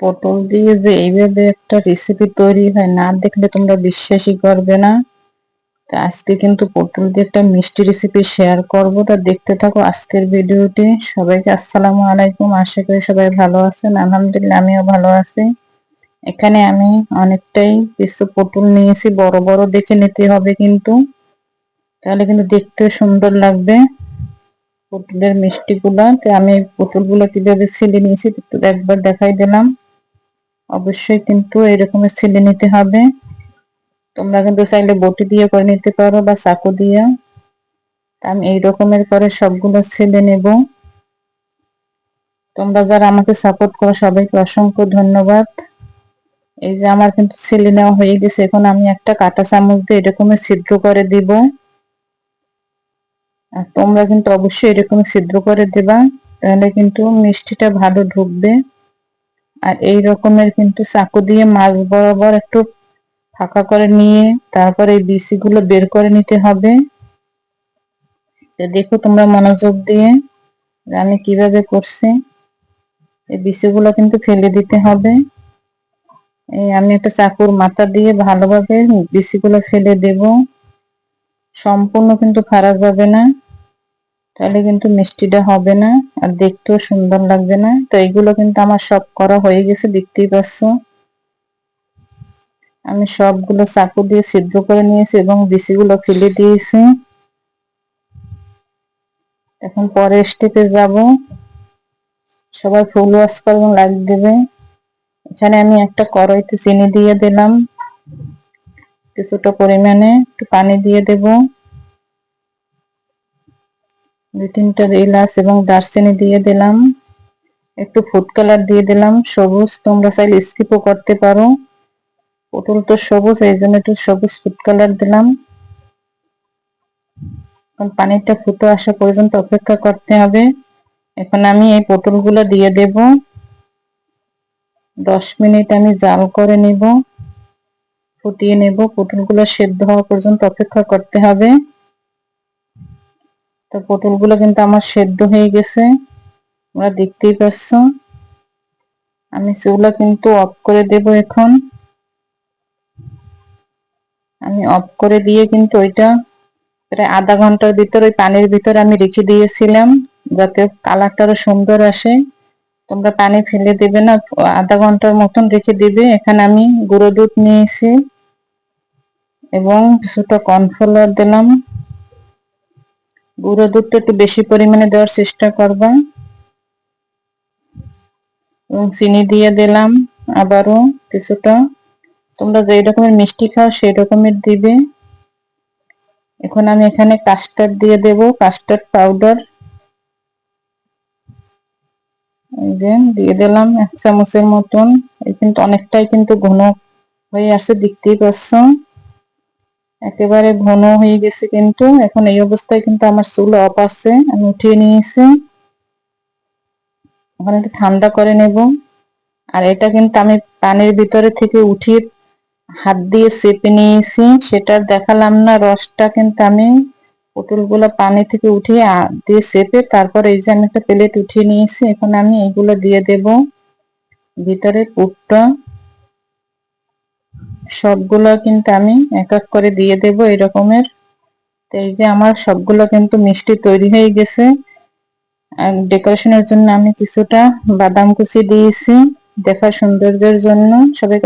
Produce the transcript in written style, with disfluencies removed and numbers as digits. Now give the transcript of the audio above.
পটল দিয়ে যে এইভাবে একটা রেসিপি তৈরি হয়, না দেখলে তোমরা বিশ্বাসই করবে না। তো আজকে কিন্তু পটল দিয়ে একটা মিষ্টি রেসিপি শেয়ার করবো। তো দেখতে থাকো আজকের ভিডিওটি। সবাইকে আসসালামু আলাইকুম, আশা করি সবাই ভালো আছেন। আলহামদুলিল্লাহ আমিও ভালো আছি। এখানে আমি অনেকটাই কিছু পটল নিয়েছি, বড় বড় দেখে নিতে হবে কিন্তু, তাহলে কিন্তু দেখতে সুন্দর লাগবে পটলের মিষ্টি গুলা। তো আমি পটল গুলা কিভাবে ছিলে নিয়েছি একবার দেখাই দিলাম। অবশ্যই কিন্তু এরকমের ছিলে নিতে হবে। তোমরা কিন্তু চাইলে বটি দিয়ে করে নিতে পারো বা চাকু দিয়ে। আমি এই রকমের করে সবগুলো ছিলে নেব। তোমরা যারা আমাকে সাপোর্ট করো সবাইকে অসংখ্য ধন্যবাদ। এই যে আমার কিন্তু ছিলে নেওয়া হয়ে গেছে। এখন আমি একটা কাঁটা চামচ দিয়ে এরকমের ছিদ্র করে দিব। আর তোমরা কিন্তু অবশ্যই এরকম ছিদ্র করে দেবা, তাহলে কিন্তু মিষ্টিটা ভালো ঢুকবে। আর এই রকমের কিন্তু চাকু দিয়ে মাছ বরাবর একটু ফাঁকা করে নিয়ে তারপর এই বিচিগুলো বের করে নিতে হবে। তো দেখো তোমরা মনোযোগ দিয়ে আমি কিভাবে করছি। এই বিচিগুলো কিন্তু ফেলে দিতে হবে। এই আমি একটা চাকুর মাথা দিয়ে ভালোভাবে বিচিগুলো ফেলে দেব। সম্পূর্ণ কিন্তু ফাড়া যাবে না, তাহলে কিন্তু মিষ্টিটা হবে না আর দেখতেও সুন্দর লাগবে না। তো এইগুলো কিন্তু আমার সব করা হয়ে গেছে, দেখতেই পাচ্ছ। আমি সবগুলো চাকু দিয়ে ছিদ্র করে নিয়েছি এবং বিচিগুলো ফেলে দিয়েছি। এখন পরের স্টেপে যাব। সবাই ফুল ওয়াশ করে এবং লাইক দেবে। এখানে আমি একটা কড়াইতে চিনি দিয়ে দিলাম, কিছুটা পরিমাণে একটু পানি দিয়ে দেব, 2-3টা এলাচ এবং দারচিনি দিয়ে দিলাম, একটু ফুড কালার দিয়ে দিলাম সবুজ, তোমরা চাইলে স্কিপও করতে পারো। পটল তো সবুজ, এই জন্য একটু সবুজ ফুড কালার দিলাম। এখন পানিটা ফুটে আসা পর্যন্ত অপেক্ষা করতে হবে। এখন আমি এই পটলগুলো দিয়ে দেব। 10 মিনিট আমি জাল করে নেব, ফুটিয়ে নেব। পটলগুলো সেদ্ধ হওয়া পর্যন্ত অপেক্ষা করতে হবে। তো পটলগুলো কিন্তু আমার সেদ্ধ হয়ে গেছে, তোমরা দেখতেই পাচ্ছ। আমি চুলা কিন্তু অফ করে দেব। এখন আমি অফ করে দিয়ে কিন্তু ওইটা প্রায় আধা ঘন্টার ভিতর ওই পানির ভিতরে আমি রেখে দিয়েছিলাম, যাতে কালারটা আরো সুন্দর আসে। তোমরা পানি ফেলে দেবে না, আধা ঘন্টার মতন রেখে দিবে। এখানে আমি গুঁড়ো দুধ নিয়েছি এবং কিছুটা কর্নফ্লাওয়ার দিলাম। গুঁড়ো দুধটা একটু বেশি পরিমাণে দেওয়ার চেষ্টা করবা এবং চিনি দিয়ে দিলাম আবারও কিছুটা। তোমরা যেই রকমের মিষ্টি খাও সেই রকমের দিবে। এখন আমি এখানে কাস্টার্ড দিয়ে দেব, কাস্টার্ড পাউডার। এই যে দিয়ে দিলাম 1 চামচের মতন। এই কিন্তু অনেকটাই কিন্তু ঘন হয়ে আসছে, দেখতেই পাচ্ছ। একেবারে ঘন হয়ে গেছে কিন্তু। এখন এই অবস্থায় কিন্তু আমার চুল অফ আছে, আমি উঠিয়ে নিয়েছি। এখন একটু ঠান্ডা করে নেব। আর এটা কিন্তু আমি পানির ভিতরে থেকে উঠিয়ে হাত দিয়ে চেপে নিয়েছি, সেটা দেখালাম না। রসটা কিন্তু আমি পটলগুলো পানি থেকে উঠিয়ে হাত দিয়ে চেপে তারপর এই যে আমি একটা প্লেট উঠিয়ে নিয়েছি। এখন আমি এইগুলো দিয়ে দেব ভিতরে পুরটা। সবগুলো কিন্তু আমি এক এক করে দিয়ে দেব এই রকমের। তো এই যে আমার সবগুলো কিন্তু মিষ্টি তৈরি হয়ে গেছে। আর ডেকোরেশনের জন্য আমি কিছুটা বাদাম কুচি দিয়েছি, দেখার সৌন্দর্যের জন্য। সবাই